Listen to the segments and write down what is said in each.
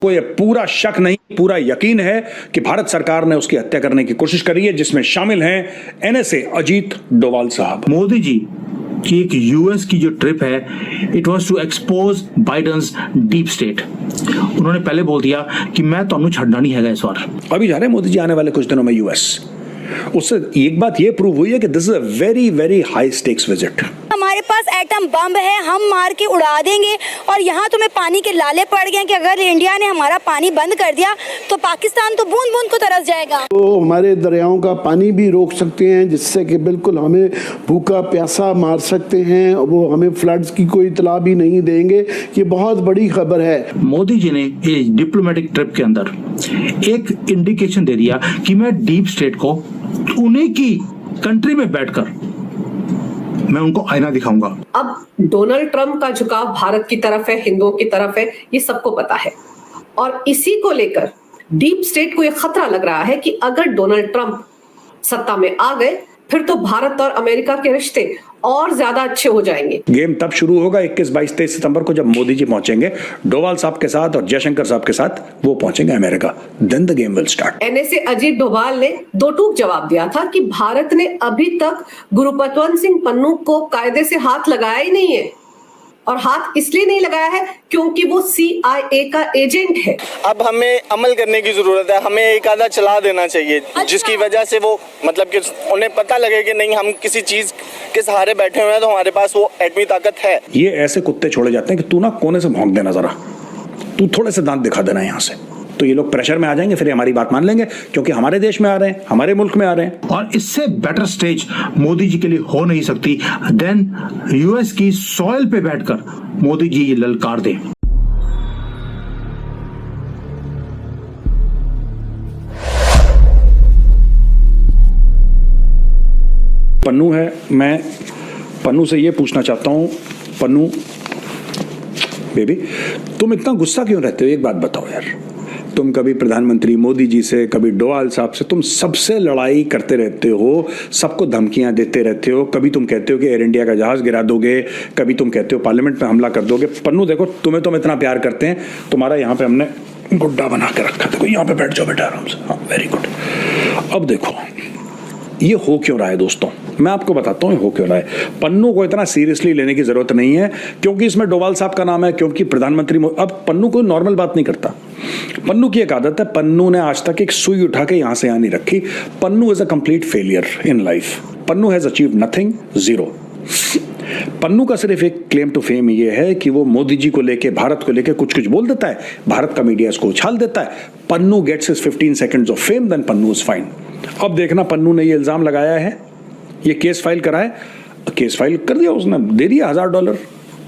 को ये पूरा शक नहीं, पूरा यकीन है कि भारत सरकार ने उसकी हत्या करने की कोशिश करी है, जिसमें शामिल हैं एनएसए अजीत डोभाल साहब। मोदी जी की एक यूएस की जो ट्रिप है, it was to expose Biden's deep state. उन्होंने पहले बोल दिया कि मैं तो छड़ना नहीं है इस बार। अभी जा रहे हैं मोदी जी आने वाले कुछ दिनों में यूएस। उससे एक बात ये प्रूव हुई है कि this is a very very high stakes visit. हमारे पास एटम बम है, हम मार के उड़ा देंगे, और यहाँ तुम्हें पानी के लाले पड़ गए कि अगर इंडिया ने हमारा पानी बंद कर दिया तो पाकिस्तान तो बूंद बूंद को तरस जाएगा। तो हमारे दरियाओं का पानी भी रोक सकते हैं, जिससे कि बिल्कुल हमें भूखा प्यासा मार सकते हैं। वो हमें फ्लड्स की कोई इतला भी नहीं देंगे। ये बहुत बड़ी खबर है। मोदी जी ने इस डिप्लोमेटिक ट्रिप के अंदर एक इंडिकेशन दे दिया कि मैं डीप स्टेट को उन्हीं की कंट्री में बैठकर मैं उनको आईना दिखाऊंगा। अब डोनाल्ड ट्रंप का झुकाव भारत की तरफ है, हिंदुओं की तरफ है, ये सबको पता है। और इसी को लेकर डीप स्टेट को यह खतरा लग रहा है कि अगर डोनाल्ड ट्रंप सत्ता में आ गए फिर तो भारत और अमेरिका के रिश्ते और ज्यादा अच्छे हो जाएंगे। गेम तब शुरू होगा 21, 22, 23 सितंबर को, जब मोदी जी पहुंचेंगे डोभाल साहब के साथ और जयशंकर साहब के साथ। वो पहुंचेंगे America, then the game will start. NSA Ajit Doval ने दो टूक जवाब दिया था कि भारत ने अभी तक गुरुपतवंत सिंह पन्नू को कायदे से हाथ लगाया ही नहीं है, और हाथ इसलिए नहीं लगाया है क्योंकि वो CIA का एजेंट है। अब हमें अमल करने की जरूरत है, हमें एक आधा चला देना चाहिए। अच्छा। जिसकी वजह से वो मतलब कि उन्हें पता लगे कि नहीं, हम किसी चीज के सहारे बैठे हुए हैं तो हमारे पास वो एटमी ताकत है। ये ऐसे कुत्ते छोड़े जाते हैं कि तू ना कोने से भौंक देना, जरा तू थोड़े से दांत दिखा देना यहाँ से, तो ये लोग प्रेशर में आ जाएंगे, फिर हमारी बात मान लेंगे क्योंकि हमारे देश में आ रहे हैं, हमारे मुल्क में आ रहे हैं। और इससे बेटर स्टेज मोदी जी के लिए हो नहीं सकती देन यूएस की सॉइल पे बैठकर मोदी जी ये ललकार दें। पन्नू है, मैं पन्नू से ये पूछना चाहता हूँ, पन्नू बेबी, तुम इतना गुस्सा क्यों रहते हो? एक बात बताओ यार, तुम कभी प्रधानमंत्री मोदी जी से, कभी डोभाल साहब से, तुम सबसे लड़ाई करते रहते हो, सबको धमकियां देते रहते हो। कभी तुम कहते हो कि एयर इंडिया का जहाज गिरा दोगे, कभी तुम कहते हो पार्लियामेंट में हमला कर दोगे। पन्नू देखो, तुम्हें तो हम इतना प्यार करते हैं, तुम्हारा यहाँ पे हमने गुड्डा बना के रखा। देखो यहाँ पे बैठ जाओ बेटा आराम से। हाँ, वेरी गुड। अब देखो ये हो क्यों रहा है दोस्तों, मैं आपको बताता हूँ हो क्यों रहा है। पन्नू को इतना सीरियसली लेने की जरूरत नहीं है, क्योंकि इसमें डोभाल साहब का नाम है, क्योंकि प्रधानमंत्री। अब पन्नू कोई नॉर्मल बात नहीं करता। पन्नू की एक आदत है, पन्नू ने आज तक एक सुई उठा के यहां से यहां नहीं रखी। Pannu is a complete failure in life. Pannu has achieve nothing, zero. Pannu का सिर्फ एक क्लेम टू फेम ये है कि वो मोदी जी को लेके, भारत को लेके कुछ कुछ बोल देता है, भारत का मीडिया इसको उछाल देता है। Pannu gets his 15 seconds of fame, then Pannu is fine. अब देखना, पन्नू ने ये इल्जाम लगाया है, ये केस फाइल करा है, केस फाइल कर दिया उसने, दे दिया $1000,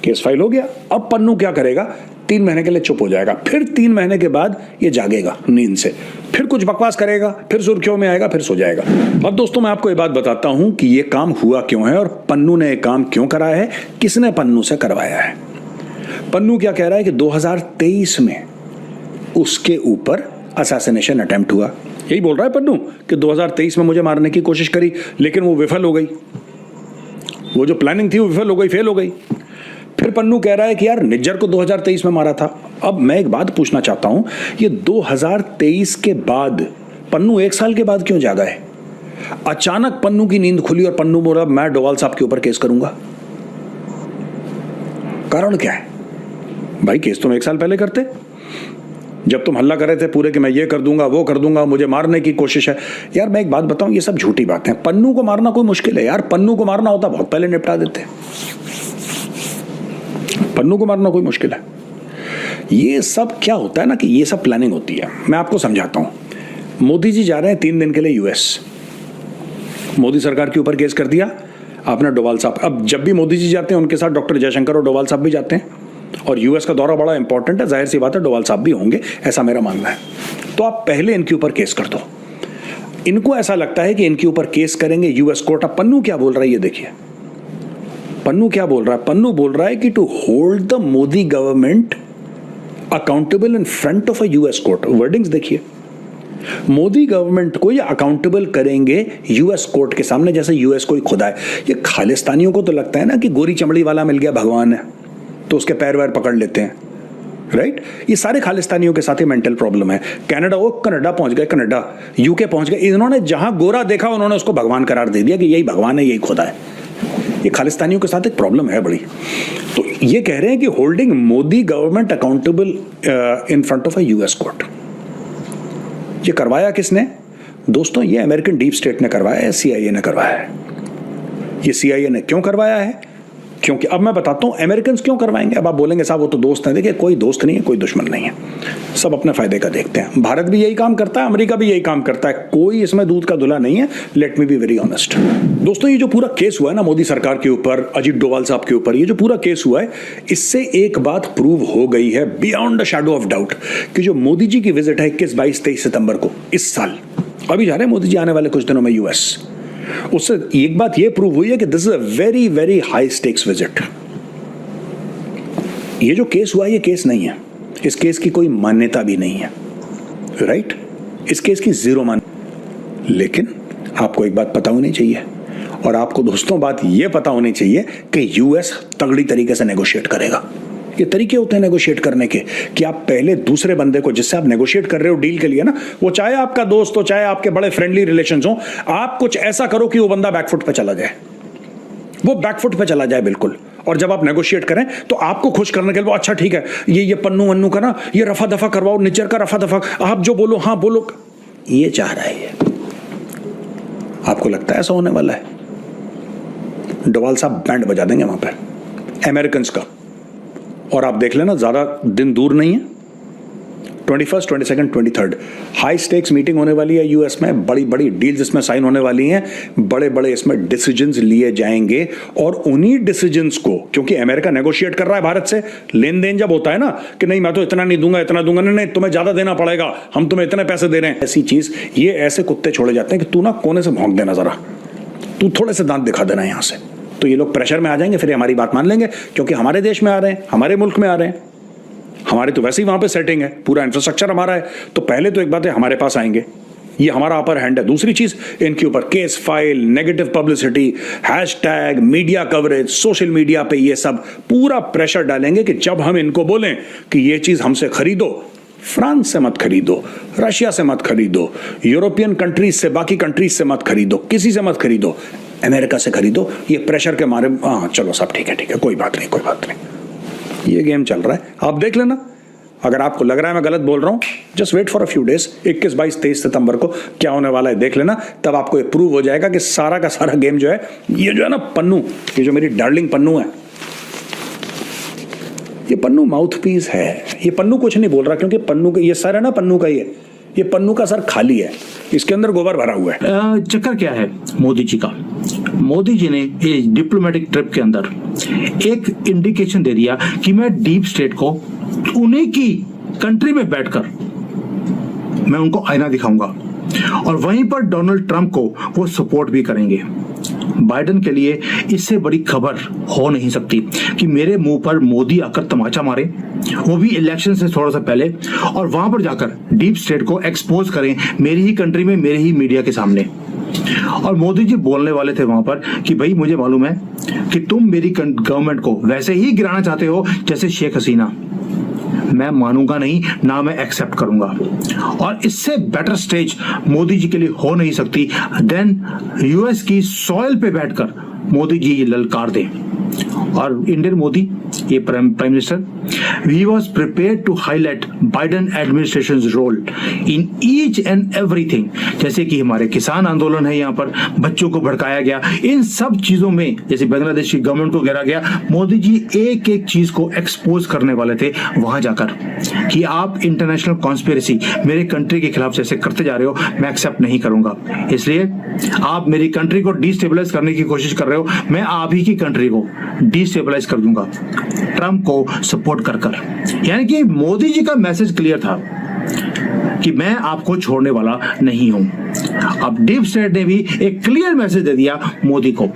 केस फाइल हो गया। अब पन्नू क्या करेगा? 3 महीने के लिए चुप हो जाएगा, फिर 3 महीने के बाद ये जागेगा नींद से, फिर कुछ बकवास करेगा, फिर सुर्खियों में आएगा, फिर सो जाएगा। अब दोस्तों मैं आपको ये बात बताता हूं कि ये काम हुआ क्यों है और पन्नू ने ये काम क्यों कराया है, किसने पन्नू से करवाया है। पन्नू क्या कह रहा है कि 2023 में उसके ऊपर असैसिनेशन अटेम्प्ट हुआ। यही बोल रहा है पन्नू कि 2023 में मुझे मारने की कोशिश करी, लेकिन वो विफल हो गई। वो जो प्लानिंग थी वो विफल हो गई, फेल हो गई। फिर पन्नू कह रहा है कि यार निज्जर को 2023 में मारा था। अब मैं एक बात पूछना चाहता हूं, ये 2023 के बाद पन्नू 1 साल के बाद क्यों जागा है? अचानक पन्नू की नींद खुली और पन्नू बोला मैं डोभाल साहब के ऊपर केस करूंगा। कारण क्या है भाई? केस तुम 1 साल पहले करते, जब तुम हल्ला कर रहे थे पूरे कि मैं ये कर दूंगा, वो कर दूंगा, मुझे मारने की कोशिश है। यार मैं एक बात बताऊं, ये सब झूठी बातें हैं। पन्नू को मारना कोई मुश्किल है यार? पन्नू को मारना होता बहुत पहले निपटा देते। पन्नू को मारना कोई मुश्किल है? ये सब क्या होता है ना कि ये सब प्लानिंग होती है। मैं आपको समझाता हूं। मोदी जी जा रहे हैं 3 दिन के लिए यूएस। मोदी सरकार के ऊपर केस कर दिया आपने डोभाल साहब। अब जब भी मोदी जी जाते हैं उनके साथ डॉक्टर जयशंकर और डोभाल साहब भी जाते हैं, और यूएस का दौरा बड़ा इंपॉर्टेंट है, जाहिर सी बात है डोभाल साहब भी होंगे, ऐसा मेरा मानना है। तो आप पहले इनके ऊपर केस कर दो। इनको ऐसा लगता है कि इनके ऊपर केस करेंगे यूएस कोर्ट। अब पन्नू क्या बोल रहा है ये देखिए। पन्नू क्या बोल रहा है? पन्नू बोल रहा है कि to hold the Modi government accountable in front of a US court. Wordings देखिए, मोदी गवर्नमेंट को ये अकाउंटेबल करेंगे यूएस कोर्ट के सामने, जैसे यूएस कोई खुदा है। ये खालिस्तानियों को तो लगता है ना कि गोरी चमड़ी वाला मिल गया भगवान है, तो उसके पैर वैर पकड़ लेते हैं। राइट ये सारे खालिस्तानियों के साथ ही मेंटल प्रॉब्लम है। कनाडा, वो कनाडा पहुंच गए, कनाडा यूके पहुंच गए, इन्होंने जहां गोरा देखा उन्होंने उसको भगवान करार दे दिया कि यही भगवान है, यही खुदा है। ये खालिस्तानियों के साथ एक प्रॉब्लम है बड़ी। तो ये कह रहे हैं कि holding Modi government accountable in front of a US court. ये करवाया किसने दोस्तों? ये अमेरिकन डीप स्टेट ने करवाया है, सीआईए ने करवाया है। ये सीआईए ने क्यों करवाया है? क्योंकि अब मैं बताता हूं अमेरिकन क्यों करवाएंगे। अब आप बोलेंगे साहब वो तो दोस्त हैं। देखिए कोई दोस्त नहीं है, कोई दुश्मन नहीं है, सब अपने फायदे का देखते हैं। भारत भी यही काम करता है, अमेरिका भी यही काम करता है, कोई इसमें दूध का धुला नहीं है। Let me be very honest दोस्तों, ये जो पूरा केस हुआ है ना मोदी सरकार के ऊपर, अजीत डोभाल साहब के ऊपर, ये जो पूरा केस हुआ है, इससे एक बात प्रूव हो गई है beyond the shadow of doubt कि जो मोदी जी की विजिट है 21, 22, 23 सितंबर को इस साल, अभी जा रहे हैं मोदी जी आने वाले कुछ दिनों में यूएस, उससे एक बात ये प्रूव हुई है कि this is a very very high stakes visit. ये जो केस हुआ है ये केस नहीं है, इस केस की कोई मान्यता भी नहीं है, राइट? इस केस की जीरो मान। लेकिन आपको एक बात पता होनी चाहिए, और आपको दोस्तों बात ये पता होनी चाहिए कि यूएस तगड़ी तरीके से नेगोशिएट करेगा। ये तरीके होते हैं नेगोशिएट करने के कि आप पहले दूसरे बंदे को जिससे आप नेगोशिएट कर रहे हो डील के लिए ना, वो चाहे आपका दोस्त हो, चाहे आपके बड़े फ्रेंडली रिलेशंस हो, आप कुछ ऐसा करो कि वो बंदा बैकफुट पे चला जाए, वो बैकफुट पे चला जाए बिल्कुल। और जब आप नेगोशिएट करें तो आपको खुश करने के लिए वो अच्छा ठीक है, ये पन्नू वन्नू का ना ये रफा दफा करवाओ, निच्चर का रफा दफा, आप जो बोलो हाँ बोलो, ये चाह रहा है। ये आपको लगता है ऐसा होने वाला है? डोभाल साहब बैंड बजा देंगे वहां पर अमेरिकन का, और आप देख लेना ज्यादा दिन दूर नहीं है, 21, 22, 23 हाई स्टेक्स मीटिंग होने वाली है यूएस में, बड़ी बड़ी डील्स इसमें साइन होने वाली हैं, बड़े बड़े इसमें डिसीजंस लिए जाएंगे। और उन्हीं डिसीजंस को, क्योंकि अमेरिका नेगोशिएट कर रहा है भारत से, लेन देन जब होता है ना कि नहीं मैं तो इतना नहीं दूंगा, इतना दूंगा, नहीं तुम्हें ज्यादा देना पड़ेगा, हम तुम्हें इतने पैसे दे रहे हैं, ऐसी चीज, ये ऐसे कुत्ते छोड़े जाते हैं कि तू ना कोने से भौंक देना, जरा तू थोड़े से दांत दिखा देना यहां से, तो ये लोग प्रेशर में आ जाएंगे, फिर हमारी बात मान लेंगे क्योंकि हमारे देश में आ रहे हैं, हमारे मुल्क में आ रहे हैं, हमारे तो वैसे ही वहां पे सेटिंग है, पूरा इंफ्रास्ट्रक्चर हमारा है, तो पहले तो एक बात है हमारे पास आएंगे, ये हमारा अपर हैंड है। दूसरी चीज, इनके ऊपर case file, negative publicity, hashtag, media coverage, social media पे ये सब पूरा प्रेशर डालेंगे कि जब हम इनको बोलें कि ये चीज हमसे खरीदो, फ्रांस से मत खरीदो, रशिया से मत खरीदो, यूरोपियन कंट्रीज से, बाकी कंट्रीज से मत खरीदो, किसी से मत खरीदो, अमेरिका से खरीदो, ये प्रेशर के मारे हाँ चलो सब ठीक है, कोई बात नहीं, कोई बात नहीं, ये गेम चल रहा है। आप देख लेना, अगर आपको लग रहा है मैं गलत बोल रहा हूं, just wait for a few days, 21, 22, 23 सितंबर को क्या होने वाला है देख लेना, तब आपको ये प्रूव हो जाएगा कि सारा का सारा गेम जो है, ये जो है ना पन्नू, ये जो मेरी डार्लिंग पन्नू है, ये पन्नू माउथ पीस है। ये पन्नू कुछ नहीं बोल रहा, क्योंकि पन्नू का ये सर है ना, पन्नू का ये पन्नू का सर खाली है, इसके अंदर गोबर भरा हुआ है। चक्कर क्या है मोदी जी का? मोदी जी ने ये डिप्लोमेटिक ट्रिप के अंदर एक इंडिकेशन दे दिया कि मैं डीप स्टेट को उन्हीं की कंट्री में बैठकर मैं उनको आईना दिखाऊंगा, और वहीं पर डोनाल्ड ट्रंप को वो सपोर्ट भी करेंगे। बाइडेन के लिए इससे बड़ी खबर हो नहीं सकती कि मेरे मुंह पर मोदी आकर तमाचा मारे, वो भी इलेक्शन से थोड़ा सा पहले, और वहां पर जाकर डीप स्टेट को एक्सपोज करें मेरी ही कंट्री में, मेरे ही मीडिया के सामने। और मोदी जी बोलने वाले थे वहां पर कि भाई मुझे मालूम है कि तुम मेरी गवर्नमेंट को वैसे ही गिराना चाहते हो जैसे शेख हसीना, मैं मानूंगा नहीं, ना मैं एक्सेप्ट करूंगा। और इससे बेटर स्टेज मोदी जी के लिए हो नहीं सकती देन यूएस की सॉइल पे बैठकर मोदी जी ये ललकार दें। और इंडियन मोदी, ये prime minister, he was prepared to highlight Biden administration's role in each and everything, जैसे कि हमारे किसान आंदोलन है, यहाँ पर बच्चों को भड़काया गया, इन सब चीजों में, जैसे बांग्लादेश की गवर्नमेंट को घेरा गया, मोदी जी एक एक चीज को एक्सपोज करने वाले थे वहां जाकर कि आप इंटरनेशनल कॉन्स्पिरेसी मेरे कंट्री के खिलाफ जैसे करते जा रहे हो, मैं एक्सेप्ट नहीं करूंगा, इसलिए आप मेरी कंट्री को डिस्टेबलाइज करने की कोशिश कर रहे हो, मैं आप ही की कंट्री को डिस्टेबलाइज कर दूंगा ट्रंप को सपोर्ट कर। यानी कि मोदी जी का मैसेज क्लियर था कि मैं आपको छोड़ने वाला नहीं हूं। अब डीप स्टेट ने भी एक क्लियर मैसेज दे दिया मोदी को,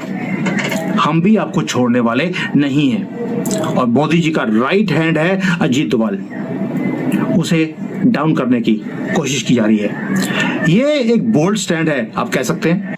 हम भी आपको छोड़ने वाले नहीं हैं। और मोदी जी का राइट हैंड है अजीत डोभाल, उसे डाउन करने की कोशिश की जा रही है। ये एक बोल्ड स्टैंड है, आप कह सकते हैं।